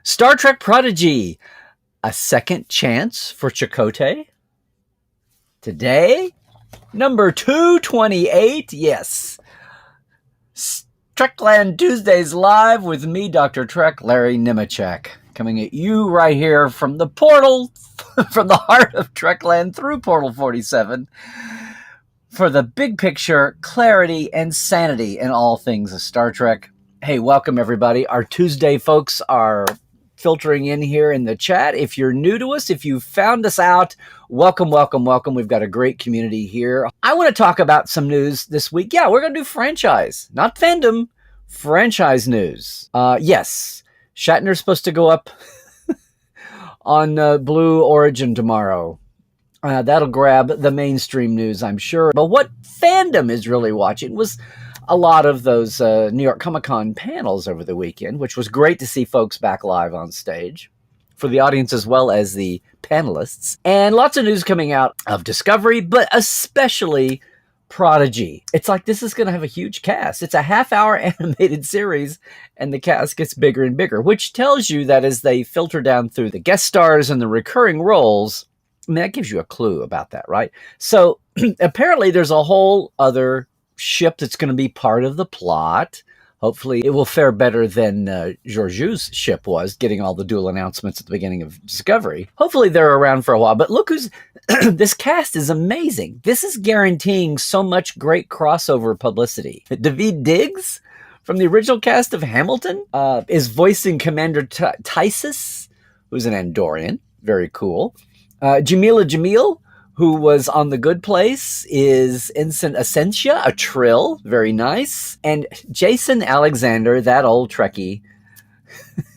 Star Trek Prodigy, a second chance for Chakotay. Today, number 228, yes. Trekland Tuesdays live with me, Dr. Trek, Larry Nemecek, coming at you right here from the portal, from the heart of Trekland through Portal 47, for the big picture, clarity, and sanity in all things Star Trek. Hey, welcome everybody. Our Tuesday folks are filtering in here in the chat. If you're new to us, if you found us out, welcome, welcome, welcome. We've got a great community here. I want to talk about some news this week. Yeah, we're going to do franchise, not fandom, franchise news. Yes, Shatner's supposed to go up on Blue Origin tomorrow. That'll grab the mainstream news, I'm sure. But what fandom is really watching was a lot of those New York Comic-Con panels over the weekend, which was great to see folks back live on stage for the audience as well as the panelists. And lots of news coming out of Discovery, but especially Prodigy. It's like this is going to have a huge cast. It's a half-hour animated series, and the cast gets bigger and bigger, which tells you that as they filter down through the guest stars and the recurring roles, I mean, that gives you a clue about that, right? So apparently there's a whole other ship that's going to be part of the plot. Hopefully it will fare better than Georgiou's ship was, getting all the dual announcements at the beginning of Discovery. Hopefully they're around for a while, but look who's... this cast is amazing. This is guaranteeing so much great crossover publicity. Daveed Diggs from the original cast of Hamilton is voicing Commander Tysus, who's an Andorian. Very cool. Jamila Jamil, who was on The Good Place, is Ensign Essentia, a Trill. Very nice. And Jason Alexander, that old Trekkie,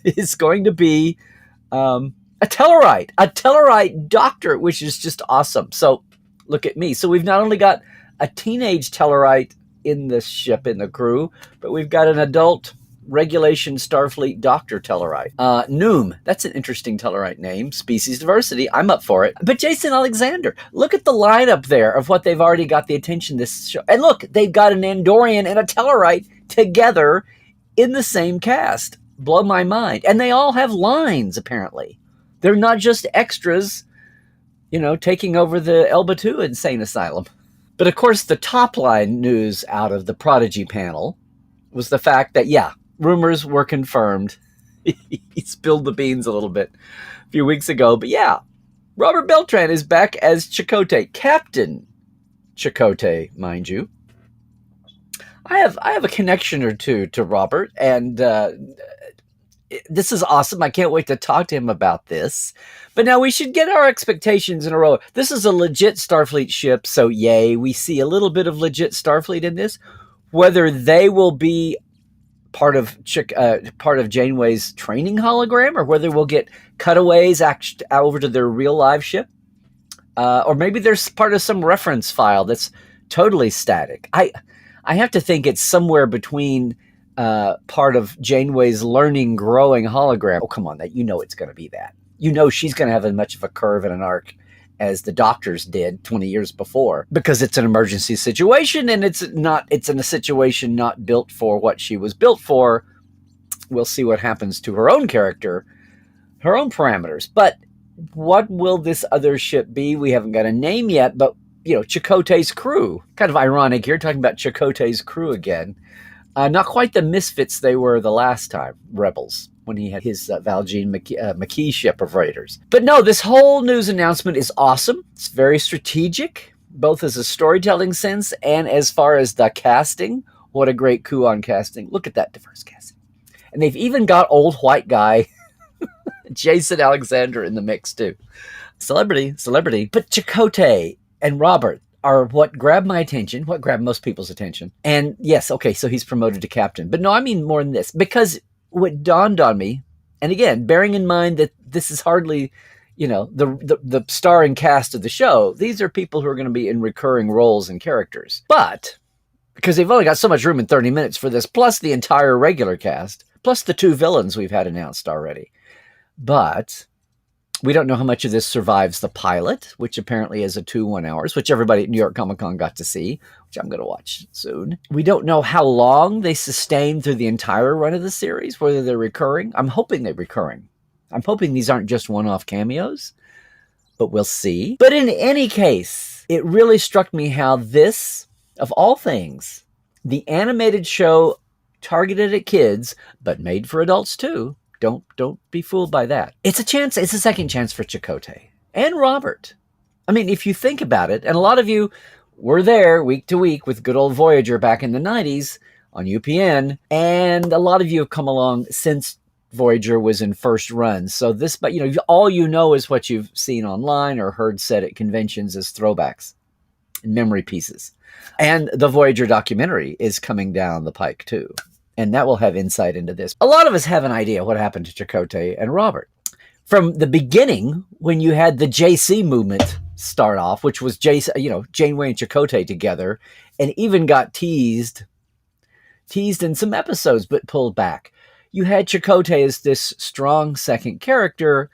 is going to be a Tellarite doctor, which is just awesome. So look at me. So we've not only got a teenage Tellarite in the ship, in the crew, but we've got an adult Regulation Starfleet Dr. Tellarite. Noom, that's an interesting Tellarite name. Species diversity, I'm up for it. But Jason Alexander, look at the lineup there of what they've already got the attention this show. And look, they've got an Andorian and a Tellarite together in the same cast. Blow my mind. And they all have lines, apparently. They're not just extras, taking over the Elba 2 insane asylum. But of course, the top line news out of the Prodigy panel was the fact that, rumors were confirmed. He spilled the beans a little bit a few weeks ago. But yeah, Robert Beltran is back as Chakotay. Captain Chakotay, mind you. I have a connection or two to Robert, and this is awesome. I can't wait to talk to him about this. But now we should get our expectations in a row. This is a legit Starfleet ship, so yay. We see a little bit of legit Starfleet in this. Whether they will be part of Janeway's training hologram, or whether we'll get cutaways over to their real live ship, or maybe there's part of some reference file that's totally static. I have to think it's somewhere between part of Janeway's learning, growing hologram. Oh, come on, that it's going to be that. She's going to have as much of a curve and an arc as the Doctors did 20 years before, because it's an emergency situation, and it's in a situation not built for what she was built for. We'll see what happens to her own character, her own parameters. But what will this other ship be? We haven't got a name yet, but Chakotay's crew. Kind of ironic here, talking about Chakotay's crew again. Not quite the misfits they were the last time, Rebels, when he had his Valjean McKee ship of raiders. But no, this whole news announcement is awesome. It's very strategic, both as a storytelling sense and as far as the casting. What a great coup on casting. Look at that diverse casting. And they've even got old white guy Jason Alexander in the mix too. Celebrity. But Chakotay and Robert are what grabbed my attention, what grabbed most people's attention. And yes, okay, so he's promoted to captain. But no, I mean more than this, because what dawned on me, and again, bearing in mind that this is hardly, the starring cast of the show, these are people who are going to be in recurring roles and characters. But because they've only got so much room in 30 minutes for this, plus the entire regular cast, plus the 2 villains we've had announced already. But we don't know how much of this survives the pilot, which apparently is a 2 1-hours, which everybody at New York Comic-Con got to see, which I'm going to watch soon. We don't know how long they sustain through the entire run of the series, whether they're recurring. I'm hoping they're recurring. I'm hoping these aren't just one-off cameos, but we'll see. But in any case, it really struck me how this, of all things, the animated show targeted at kids, but made for adults too. Don't be fooled by that. It's a second chance for Chakotay and Robert. I mean, if you think about it, and a lot of you were there week to week with good old Voyager back in the 90s on UPN, and a lot of you have come along since Voyager was in first run. So this, but all you know is what you've seen online or heard said at conventions as throwbacks and memory pieces. And the Voyager documentary is coming down the pike too. And that will have insight into this. A lot of us have an idea what happened to Chakotay and Robert. From the beginning, when you had the JC movement start off, which was Janeway and Chakotay together, and even got teased in some episodes, but pulled back. You had Chakotay as this strong second character,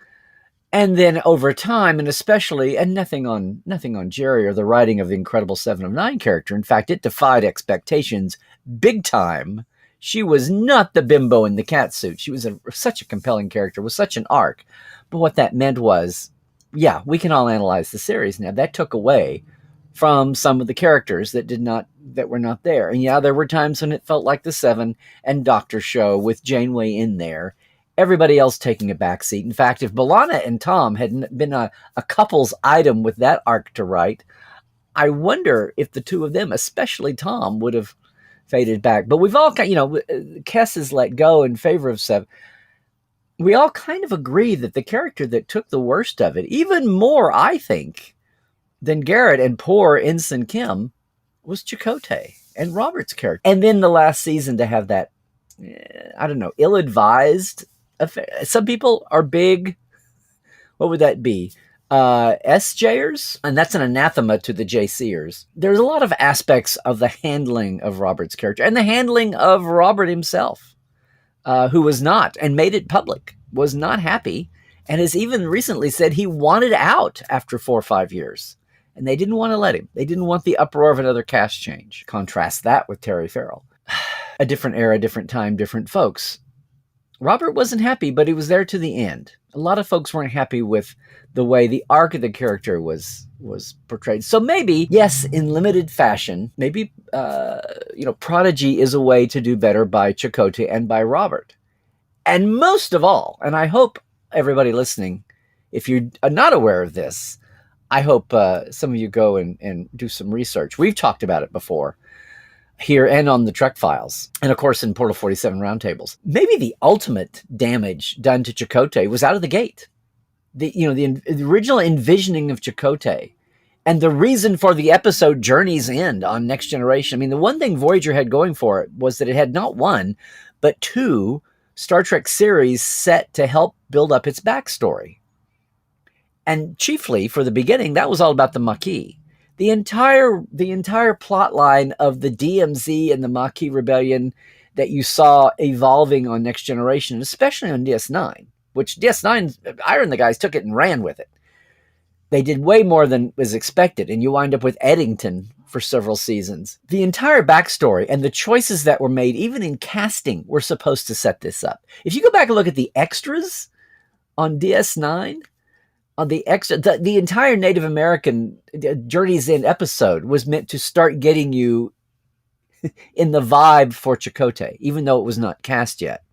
and then over time, and especially, and nothing on Jerry or the writing of the Incredible 7 of 9 character. In fact, it defied expectations big time. She was not the bimbo in the catsuit. She was such a compelling character with such an arc. But what that meant was, yeah, we can all analyze the series now. That took away from some of the characters that were not there. And yeah, there were times when it felt like the 7 and Doctor show with Janeway in there. Everybody else taking a backseat. In fact, if B'Elanna and Tom had been a couple's item with that arc to write, I wonder if the two of them, especially Tom, would have faded back. But we've all, Kes is let go in favor of 7. We all kind of agree that the character that took the worst of it, even more, I think, than Garrett and poor Ensign Kim, was Chakotay and Robert's character. And then the last season to have that, ill-advised affair. Some people are big, what would that be? SJers, and that's an anathema to the JCers. There's a lot of aspects of the handling of Robert's character and the handling of Robert himself, who was not, and made it public, was not happy, and has even recently said he wanted out after 4 or 5 years, and they didn't want to let him. They didn't want the uproar of another cast change. Contrast that with Terry Farrell. A different era, different time, different folks. Robert wasn't happy, but he was there to the end. A lot of folks weren't happy with the way the arc of the character was portrayed. So maybe, yes, in limited fashion, maybe, Prodigy is a way to do better by Chakotay and by Robert. And most of all, and I hope everybody listening, if you're not aware of this, I hope some of you go and do some research. We've talked about it before here and on the Trek Files, and of course in Portal 47 roundtables. Maybe the ultimate damage done to Chakotay was out of the gate. The original envisioning of Chakotay and the reason for the episode Journey's End on Next Generation. I mean, the one thing Voyager had going for it was that it had not one, but 2 Star Trek series set to help build up its backstory. And chiefly, for the beginning, that was all about the Maquis. The entire plot line of the DMZ and the Maquis Rebellion that you saw evolving on Next Generation, especially on DS9, which DS9, Iron the guys took it and ran with it. They did way more than was expected, and you wind up with Eddington for several seasons. The entire backstory and the choices that were made, even in casting, were supposed to set this up. If you go back and look at the extras on DS9, on the entire Native American Journey's End episode was meant to start getting you in the vibe for Chakotay, even though it was not cast yet,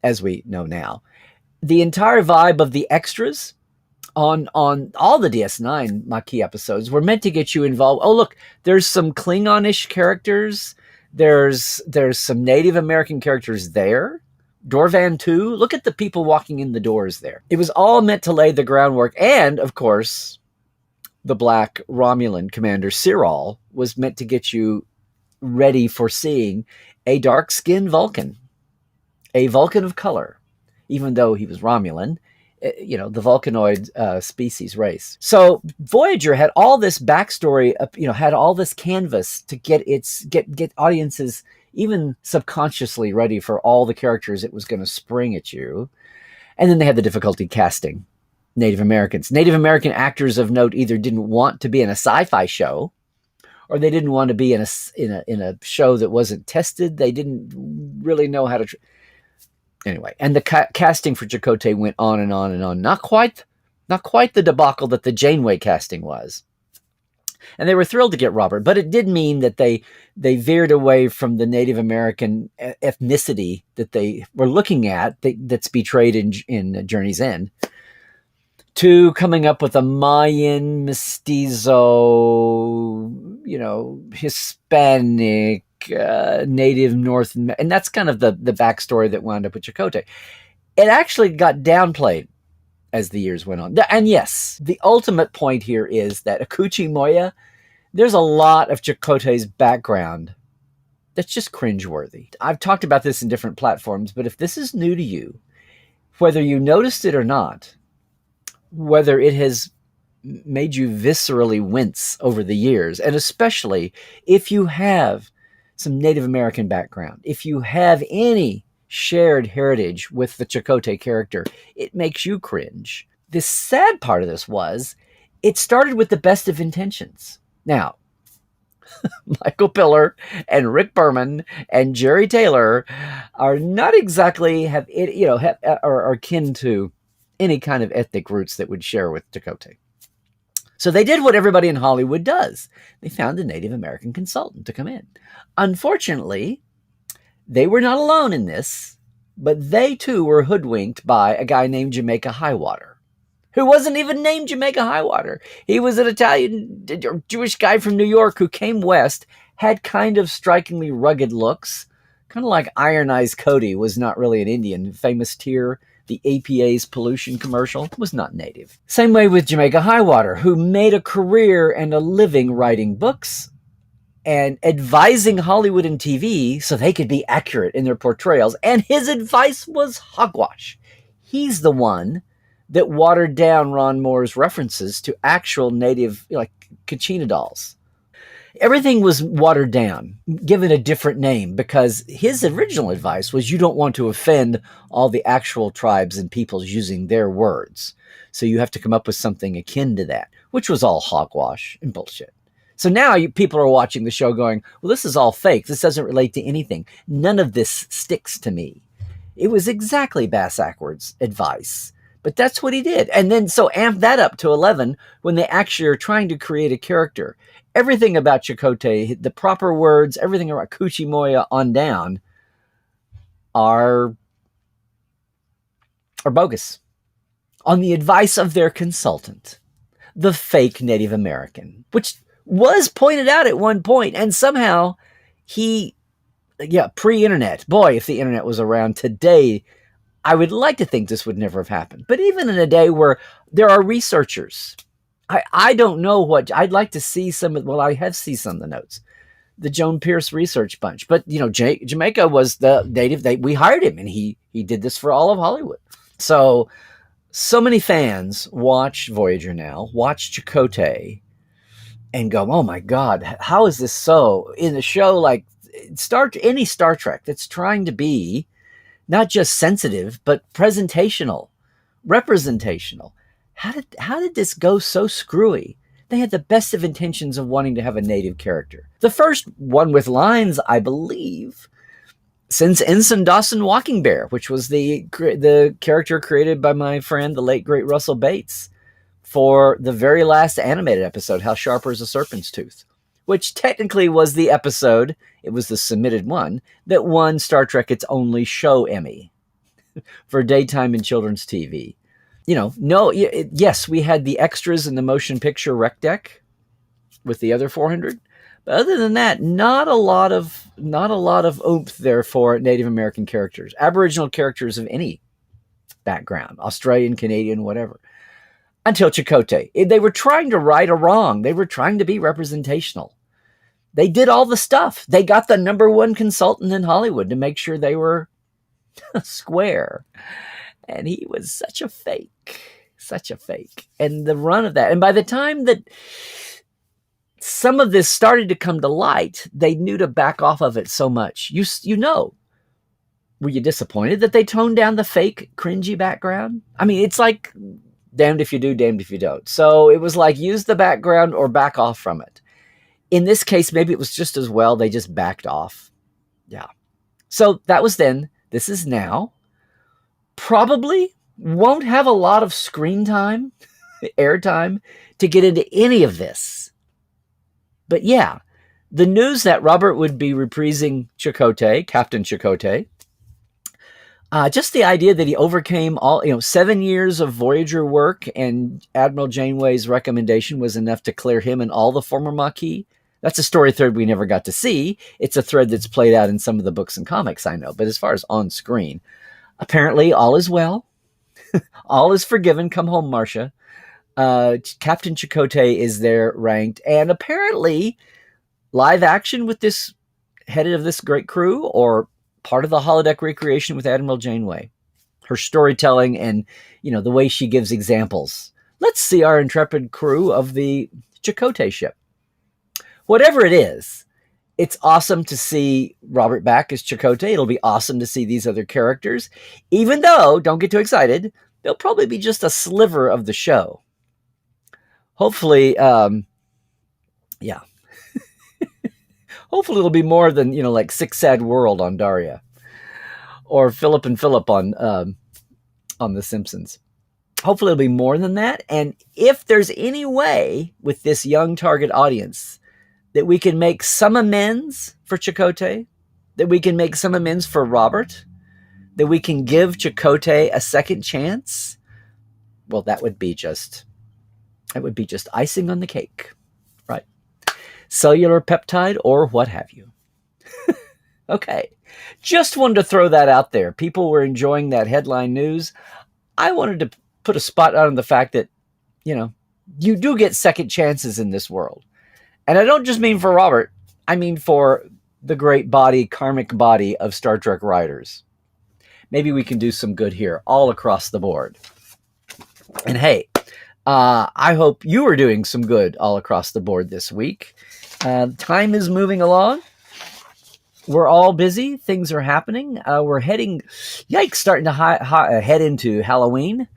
as we know now. The entire vibe of the extras on all the DS9 Maquis episodes were meant to get you involved. Oh, look, there's some Klingon-ish characters. There's some Native American characters there. Dorvan too. Look at the people walking in the doors there. It was all meant to lay the groundwork. And, of course, the black Romulan commander Cyril was meant to get you ready for seeing a dark-skinned Vulcan. A Vulcan of color. Even though he was Romulan, the Vulcanoid species race. So Voyager had all this backstory, had all this canvas to get audiences even subconsciously ready for all the characters it was going to spring at you. And then they had the difficulty casting Native Americans. Native American actors of note either didn't want to be in a sci-fi show, or they didn't want to be in a show that wasn't tested. They didn't really know how to. Anyway, and the casting for Chakotay went on and on and on. Not quite the debacle that the Janeway casting was. And they were thrilled to get Robert, but it did mean that they veered away from the Native American ethnicity that they were looking at, that's betrayed in Journey's End, to coming up with a Mayan, mestizo, Hispanic, Native North, and that's kind of the backstory that wound up with Chakotay. It actually got downplayed as the years went on. And yes, the ultimate point here is that Akuchi Moya, there's a lot of Chakotay's background that's just cringeworthy. I've talked about this in different platforms, but if this is new to you, whether you noticed it or not, whether it has made you viscerally wince over the years, and especially if you have some Native American background, if you have any shared heritage with the Chakotay character, it makes you cringe. The sad part of this was, it started with the best of intentions. Now, Michael Piller and Rick Berman and Jerry Taylor are not exactly are kin to any kind of ethnic roots that would share with Chakotay. So they did what everybody in Hollywood does. They found a Native American consultant to come in. Unfortunately, they were not alone in this, but they too were hoodwinked by a guy named Jamaica Highwater, who wasn't even named Jamaica Highwater. He was an Italian Jewish guy from New York who came west, had kind of strikingly rugged looks, kind of like Iron Eyes Cody was not really an Indian. Famous Tear, the APA's pollution commercial, was not native. Same way with Jamaica Highwater, who made a career and a living writing books and advising Hollywood and TV so they could be accurate in their portrayals. And his advice was hogwash. He's the one that watered down Ron Moore's references to actual native, like Kachina dolls. Everything was watered down, given a different name, because his original advice was you don't want to offend all the actual tribes and peoples using their words. So you have to come up with something akin to that, which was all hogwash and bullshit. So now people are watching the show going, well, this is all fake. This doesn't relate to anything. None of this sticks to me. It was exactly Bass Ackwards' advice. But that's what he did. And then so amp that up to 11 when they actually are trying to create a character. Everything about Chakotay, the proper words, everything about Kuchi Moya on down are bogus. On the advice of their consultant, the fake Native American, which was pointed out at one point, and somehow pre-internet, boy, if the internet was around today, I would like to think this would never have happened. But even in a day where there are researchers, I don't know what, I'd like to see I have seen some of the notes, the Joan Pierce research bunch, but Jamaica was the native, we hired him and he did this for all of Hollywood. So many fans watch Voyager now, watch Chakotay, and go, oh my God, how is this so? In a show like any Star Trek that's trying to be not just sensitive, but presentational, representational. How did this go so screwy? They had the best of intentions of wanting to have a native character. The first one with lines, I believe, since Ensign Dawson Walking Bear, which was the character created by my friend, the late, great Russell Bates, for the very last animated episode, How Sharper is a Serpent's Tooth, which technically was the episode, it was the submitted one, that won Star Trek its only show Emmy for daytime and children's TV. Yes, we had the extras in the motion picture rec deck with the other 400. But other than that, not a lot of oomph there for Native American characters, Aboriginal characters of any background, Australian, Canadian, whatever. Until Chakotay. They were trying to right a wrong. They were trying to be representational. They did all the stuff. They got the number one consultant in Hollywood to make sure they were square. And he was such a fake. And the run of that. And by the time that some of this started to come to light, they knew to back off of it so much. Were you disappointed that they toned down the fake, cringy background? I mean, it's like damned if you do, damned if you don't. So it was like, use the background or back off from it. In this case, maybe it was just as well. They just backed off. Yeah. So that was then. This is now. probably won't have a lot of screen time, airtime, to get into any of this. But yeah, the news that Robert would be reprising Chakotay, Captain Chakotay, just the idea that he overcame 7 years of Voyager work, and Admiral Janeway's recommendation was enough to clear him and all the former Maquis. That's a story thread we never got to see. It's a thread that's played out in some of the books and comics, I know. But as far as on screen, apparently all is well. All is forgiven. Come home, Marcia. Captain Chakotay is there ranked. And apparently live action with this head of this great crew, or part of the holodeck recreation with Admiral Janeway. Her storytelling and, the way she gives examples. Let's see our intrepid crew of the Chakotay ship. Whatever it is, it's awesome to see Robert back as Chakotay. It'll be awesome to see these other characters, even though, don't get too excited, they'll probably be just a sliver of the show. Hopefully, yeah. Hopefully it'll be more than, like Six Sad World on Daria, or Philip and Philip on The Simpsons. Hopefully it'll be more than that. And if there's any way with this young target audience that we can make some amends for Chakotay, that we can make some amends for Robert, that we can give Chakotay a second chance, well, that would be just icing on the cake, right? Cellular peptide or what have you. Okay. Just wanted to throw that out there. People were enjoying that headline news. I wanted to put a spot on the fact that, you do get second chances in this world. And I don't just mean for Robert. I mean for the great karmic body of Star Trek writers. Maybe we can do some good here all across the board. And hey, I hope you are doing some good all across the board this week. Time is moving along. We're all busy. Things are happening. We're starting to head into Halloween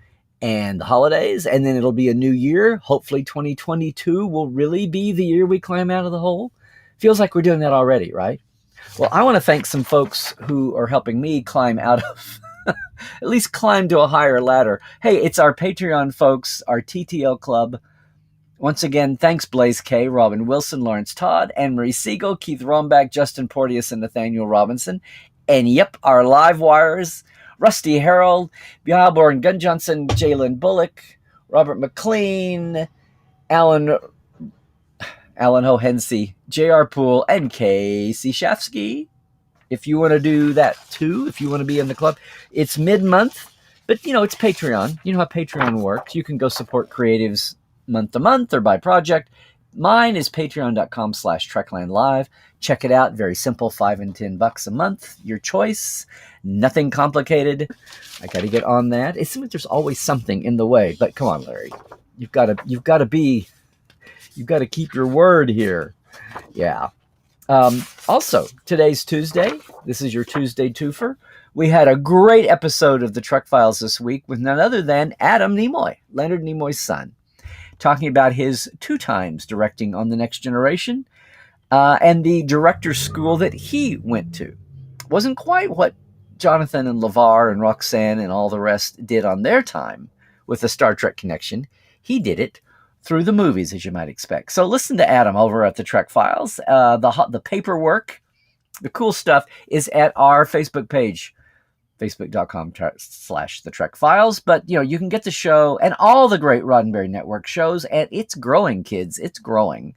and the holidays, and then it'll be a new year. Hopefully 2022 will really be the year we climb out of the hole. Feels like we're doing that already, right? Well, I want to thank some folks who are helping me climb out of, at least climb to a higher ladder. Hey, it's our Patreon folks, our TTL Club. Once again, thanks Blaze K, Robin Wilson, Lawrence Todd, Anne-Marie Siegel, Keith Rombach, Justin Porteous, and Nathaniel Robinson. And yep, our live wires, Rusty Harold, Bjorn Gun Johnson, Jalen Bullock, Robert McLean, Alan Hohensi, J.R. Poole, and Casey Shafsky. If you want to do that too, if you want to be in the club, it's mid-month, but it's Patreon. You know how Patreon works. You can go support creatives month to month or by project. Mine is patreon.com/TreklandLive. Check it out. Very simple, $5 and $10 a month. Your choice. Nothing complicated. I got to get on that. It seems like there's always something in the way, but come on, Larry. You've got to keep your word here. Yeah. Also, today's Tuesday. This is your Tuesday twofer. We had a great episode of the Trek Files this week with none other than Adam Nimoy, Leonard Nimoy's son, talking about his 2 times directing on The Next Generation and the director's school that he went to. Wasn't quite what Jonathan and LeVar and Roxanne and all the rest did on their time with the Star Trek connection. He did it through the movies, as you might expect. So listen to Adam over at the Trek Files. The paperwork, the cool stuff is at our Facebook page, facebook.com/the Trek Files. But, you can get the show and all the great Roddenberry Network shows, and it's growing, kids. It's growing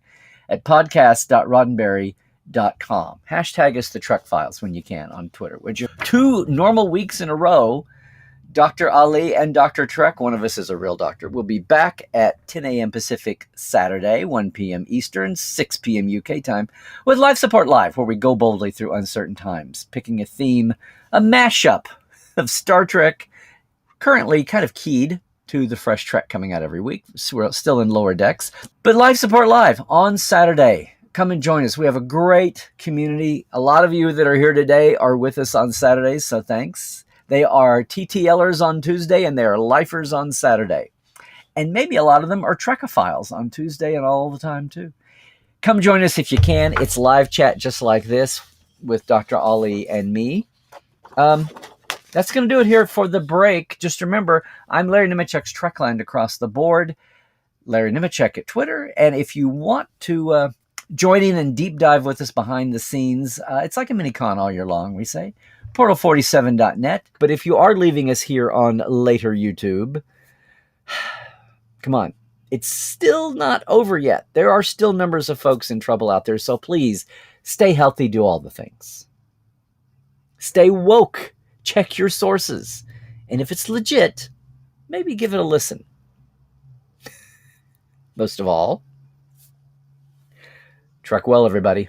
at podcast.roddenberry.com. Hashtag us the Trek Files when you can on Twitter. Would you? 2 normal weeks in a row, Dr. Ali and Dr. Trek, one of us is a real doctor, will be back at 10 a.m. Pacific Saturday, 1 p.m. Eastern, 6 p.m. UK time, with Life Support Live, where we go boldly through uncertain times, picking a theme, a mashup of Star Trek, currently kind of keyed to the fresh Trek coming out every week. So we're still in Lower Decks. But Life Support Live on Saturday. Come and join us. We have a great community. A lot of you that are here today are with us on Saturdays, so thanks. They are TTLers on Tuesday, and they are Lifers on Saturday. And maybe a lot of them are Trekophiles on Tuesday and all the time, too. Come join us if you can. It's live chat just like this with Dr. Ali and me. That's going to do it here for the break. Just remember, I'm Larry Nemecek's Trekland across the board. Larry Nemecek at Twitter. And if you want to join in and deep dive with us behind the scenes, it's like a mini con all year long, we say. Portal47.net. But if you are leaving us here on later YouTube, come on. It's still not over yet. There are still numbers of folks in trouble out there. So please stay healthy, do all the things. Stay woke. Check your sources. And if it's legit, maybe give it a listen. Most of all, trek well, everybody.